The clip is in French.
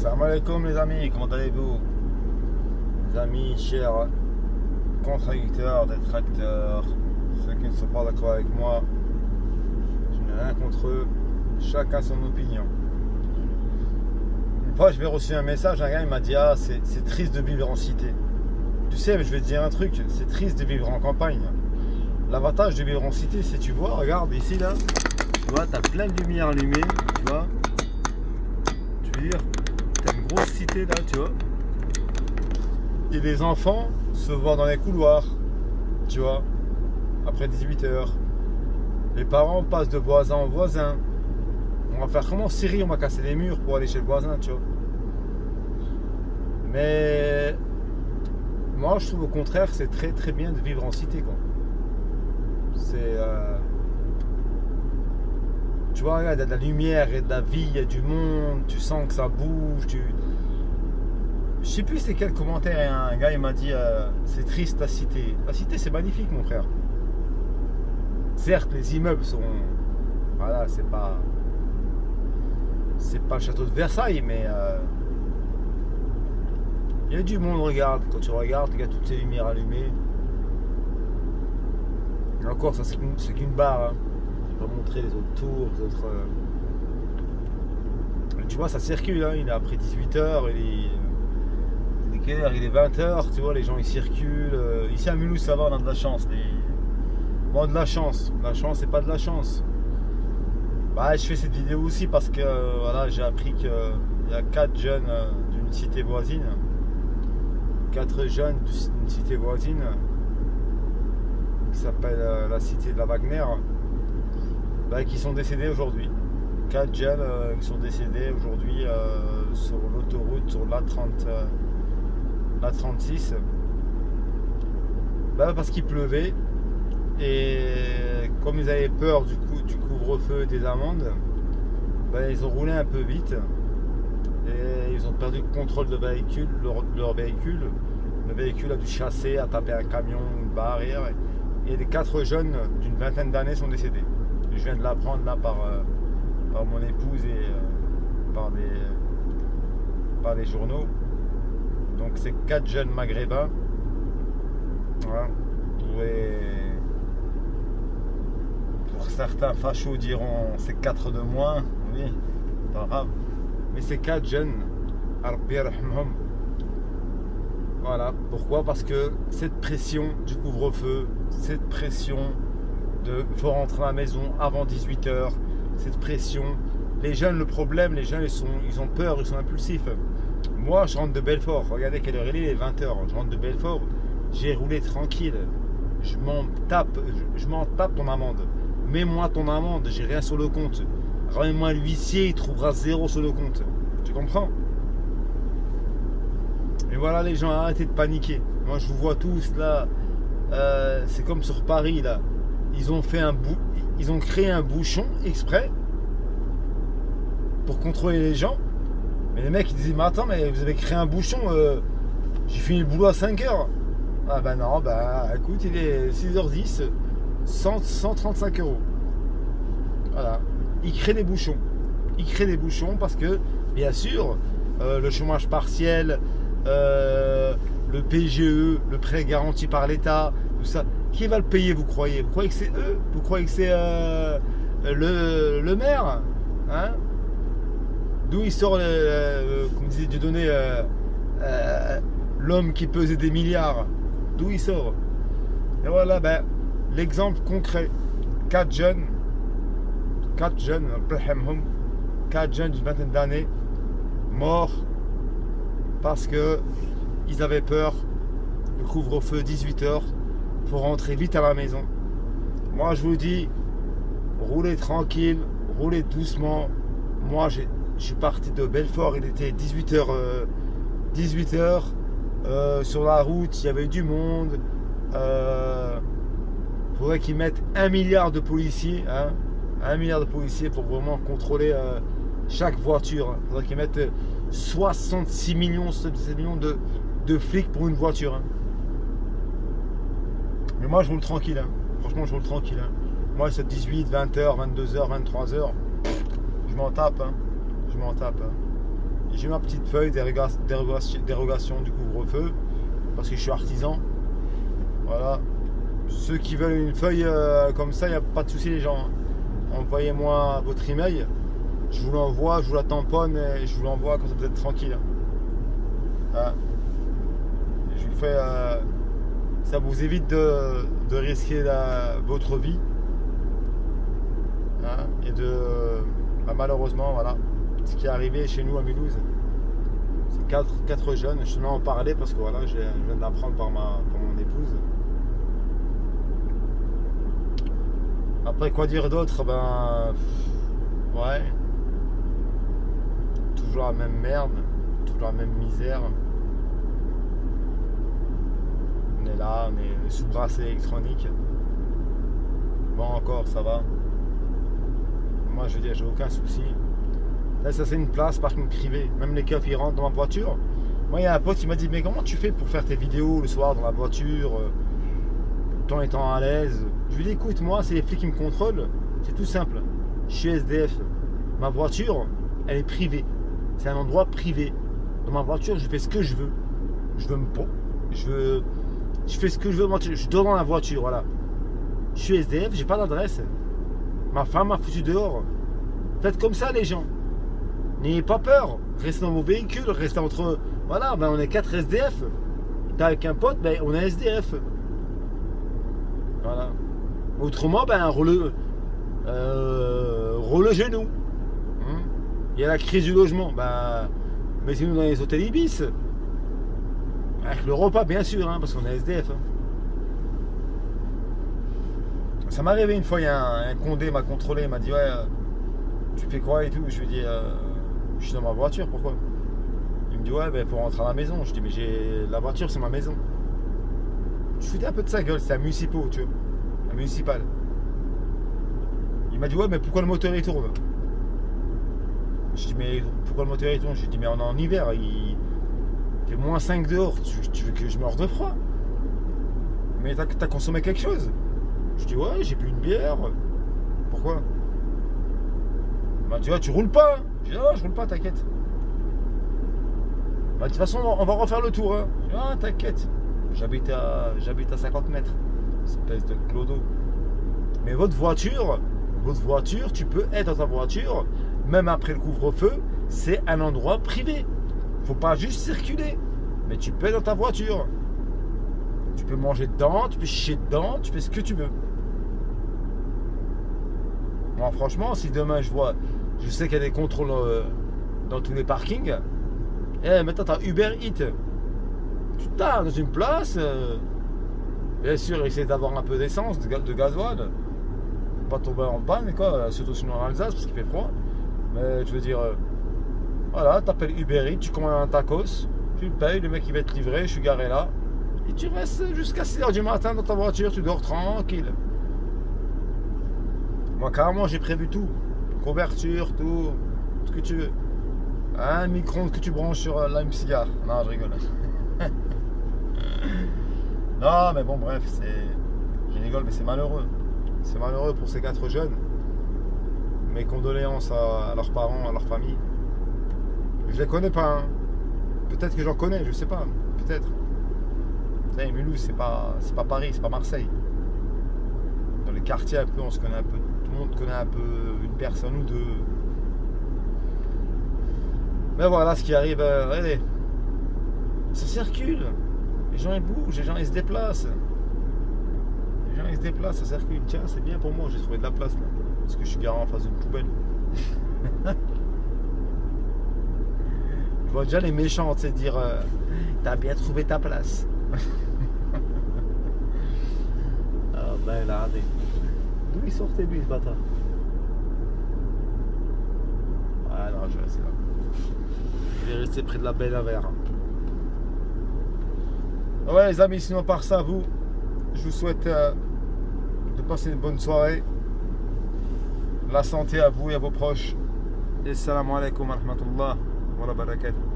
Salam alaikum les amis, comment allez-vous? Les amis, chers contradicteurs, détracteurs, ceux qui ne sont pas d'accord avec moi, je n'ai rien contre eux, chacun son opinion. Une fois, je vais reçu un message, un gars il m'a dit: ah, c'est triste de vivre en cité. Tu sais, je vais te dire un truc, c'est triste de vivre en campagne. L'avantage de vivre en cité, c'est, tu vois, regarde ici là, tu vois, tu as plein de lumière allumée, tu vois. Je veux dire, tu as une grosse cité là, tu vois. Et les enfants se voient dans les couloirs, tu vois, après 18 h. Les parents passent de voisin en voisin. On va faire comment en Syrie, on va casser les murs pour aller chez le voisin, tu vois. Mais moi, je trouve au contraire que c'est très très bien de vivre en cité, quoi. C'est tu vois, regarde, il y a de la lumière, il y a de la vie, il y a du monde, tu sens que ça bouge. Je sais plus c'est quel commentaire, et un gars il m'a dit c'est triste la cité. La cité c'est magnifique mon frère. Certes les immeubles sont, voilà, c'est pas le château de Versailles, mais il y a du monde, regarde, quand tu regardes, il y a toutes ces lumières allumées. Et encore ça c'est qu'une barre, hein. Je vais pas montrer les autres tours, les autres. Tu vois, ça circule, hein. Il est après 18 h, il est quelle heure? Il est 20 h, tu vois, les gens ils circulent. Ici à Mulhouse ça va, on a de la chance. Bon, de la chance. La chance, c'est pas de la chance. Bah, je fais cette vidéo aussi parce que voilà, j'ai appris qu'il y a 4 jeunes d'une cité voisine. 4 jeunes d'une cité voisine qui s'appelle la cité de la Wagner, bah, qui sont décédés aujourd'hui. 4 jeunes qui sont décédés aujourd'hui sur l'autoroute, sur l'A36, bah, parce qu'il pleuvait et comme ils avaient peur du couvre-feu, des amendes, bah, ils ont roulé un peu vite et ils ont perdu le contrôle de véhicule, leur véhicule. Le véhicule a dû chasser, a tapé un camion, une barrière, et les 4 jeunes d'une vingtaine d'années sont décédés. Je viens de l'apprendre là par mon épouse et par des journaux. Donc c'est 4 jeunes maghrébins. Voilà. Pour certains fachos diront c'est 4 de moins. Oui, pas grave. Mais c'est 4 jeunes. Voilà. Pourquoi? Parce que cette pression du couvre-feu, cette pression de faut rentrer à la maison avant 18 h, cette pression. Les jeunes, le problème, les jeunes ils ont peur, ils sont impulsifs. Moi je rentre de Belfort, regardez quelle heure il est 20 h. Je rentre de Belfort, j'ai roulé tranquille. Je m'en tape ton amende. Mets-moi ton amende, j'ai rien sur le compte. Ramène-moi l'huissier, il trouvera 0 sur le compte. Tu comprends? Et voilà les gens, arrêtez de paniquer. Moi je vous vois tous là, c'est comme sur Paris là. Ils ont créé un bouchon exprès pour contrôler les gens. Mais les mecs ils disaient: mais attends, mais vous avez créé un bouchon, j'ai fini le boulot à 5 h. Ah bah non, bah écoute, il est 6 h 10, 135 €. Voilà, ils créent des bouchons. Ils créent des bouchons parce que, bien sûr, le chômage partiel, le PGE, le prêt garanti par l'État, tout ça, qui va le payer, vous croyez? Vous croyez que c'est eux? Vous croyez que c'est le maire, hein? D'où il sort, comme disait Dieudonné, l'homme qui pesait des milliards? D'où il sort? Et voilà, ben, l'exemple concret. 4 jeunes, 4 jeunes d'une vingtaine d'années, morts parce que ils avaient peur. Le couvre-feu 18 h, faut rentrer vite à la maison. Moi je vous dis, roulez tranquille, roulez doucement. Moi je suis parti de Belfort, il était 18 h, sur la route il y avait du monde. Faudrait qu'ils mettent 1 milliard de policiers, hein, 1 milliard de policiers pour vraiment contrôler chaque voiture. Faudrait qu'ils mettent 66 millions, 77 millions de flics pour une voiture, hein. Mais moi je roule tranquille, hein. Franchement je roule tranquille, hein. Moi c'est 18, 20 h, 22 h, 23 h, je m'en tape, hein. Je m'en tape, hein. j'ai ma petite feuille dérogation du couvre-feu parce que je suis artisan. Voilà. Ceux qui veulent une feuille comme ça, il n'y a pas de souci les gens. Envoyez-moi votre email. Je vous l'envoie, je vous la tamponne et je vous l'envoie comme ça vous êtes tranquille. Hein. Je vous fais, ça vous évite de risquer votre vie. Hein, et malheureusement, voilà, ce qui est arrivé chez nous à Mulhouse, c'est quatre jeunes. Je tenais à en parler parce que voilà, je viens d'apprendre par mon épouse. Après, quoi dire d'autre? Ben, ouais, toujours la même merde, toujours la même misère. On est là, on est sous bracelet électronique. Bon, encore, ça va. Moi, je veux dire, j'ai aucun souci. Là, ça, c'est une place parking privé. Même les keufs, ils rentrent dans ma voiture. Moi, il y a un pote qui m'a dit, mais comment tu fais pour faire tes vidéos le soir dans la voiture, tout en étant à l'aise? Je lui dis, écoute, moi, c'est les flics qui me contrôlent. C'est tout simple. Je suis SDF. Ma voiture, elle est privée. C'est un endroit privé. Dans ma voiture, je fais ce que je veux. Je fais ce que je veux. Je dors dans la voiture, voilà. Je suis SDF, j'ai pas d'adresse. Ma femme m'a foutu dehors. Faites comme ça, les gens. N'ayez pas peur. Restez dans vos véhicules. Restez entre. Voilà, ben on est 4 SDF. T'es avec un pote, ben on est SDF. Voilà. Autrement, ben roule le genou. Il y a la crise du logement. Ben, mettez-nous dans les hôtels Ibis. Avec le repas, bien sûr, hein, parce qu'on est SDF. Hein. Ça m'est arrivé une fois, il y a un condé m'a contrôlé, il m'a dit, ouais, tu fais quoi et tout. Je lui ai dit, je suis dans ma voiture, pourquoi? Il me dit, ouais, ben, pour rentrer à la maison. Je dis, mais la voiture, c'est ma maison. Je foutais un peu de sa gueule, c'est un municipal, tu vois. Un municipal. Il m'a dit, ouais, mais pourquoi le moteur il tourne? Je dis, mais pourquoi le moteur il tourne? Je lui ai dit, mais on est en hiver, il fait moins 5 dehors, tu veux que je meure de froid? Mais t'as consommé quelque chose? Je dis, ouais, j'ai bu une bière. Pourquoi? Bah, tu vois, tu roules pas. Je dis, non, je roule pas, t'inquiète. Bah, de toute façon, on va refaire le tour. Hein. Je dis, ah, t'inquiète. J'habite à 50 mètres. Espèce de clodo. Mais votre voiture, tu peux être dans ta voiture, même après le couvre-feu, c'est un endroit privé. Faut pas juste circuler. Mais tu peux être dans ta voiture. Tu peux manger dedans, tu peux chier dedans, tu fais ce que tu veux. Moi, franchement, si demain je sais qu'il y a des contrôles dans tous les parkings. Maintenant, tu as Uber Eats. Putain, dans une place, bien sûr, essayer d'avoir un peu d'essence, de gasoil. Pas tomber en panne, quoi, surtout sinon en Alsace, parce qu'il fait froid. Mais je veux dire, voilà, tu appelles Uber Eats, tu commandes un tacos, tu le payes, le mec il va te livrer, je suis garé là. Et tu restes jusqu'à 6h du matin dans ta voiture, tu dors tranquille. Moi, carrément, j'ai prévu tout. Couverture, tout. Ce que tu veux. Un micro-ondes que tu branches sur lime cigare. Non, je rigole. Non, mais bon, bref, je rigole, mais c'est malheureux. C'est malheureux pour ces 4 jeunes. Mes condoléances à leurs parents, à leur famille. Je les connais pas. Hein. Peut-être que j'en connais, je sais pas. Peut-être. Vous savez, Mulhouse, c'est pas Paris, c'est pas Marseille. Dans les quartiers, un peu, on se connaît un peu. Tout le monde connaît un peu une personne ou deux. Mais voilà ce qui arrive. Regardez. Ça circule. Les gens ils bougent, les gens ils se déplacent. Les gens ils se déplacent, ça circule. Tiens, c'est bien pour moi, j'ai trouvé de la place là. Parce que je suis garé en face d'une poubelle. Je vois déjà les méchants, tu sais, dire t'as bien trouvé ta place. Ah ben là, d'où il sortait lui ce bâtard? Ah non, je vais rester là. Je vais rester près de la belle à verre. Ouais les amis, sinon par ça, je vous souhaite de passer une bonne soirée. La santé à vous et à vos proches. Et salam alaikum wa rahmatullah wa barakatuh.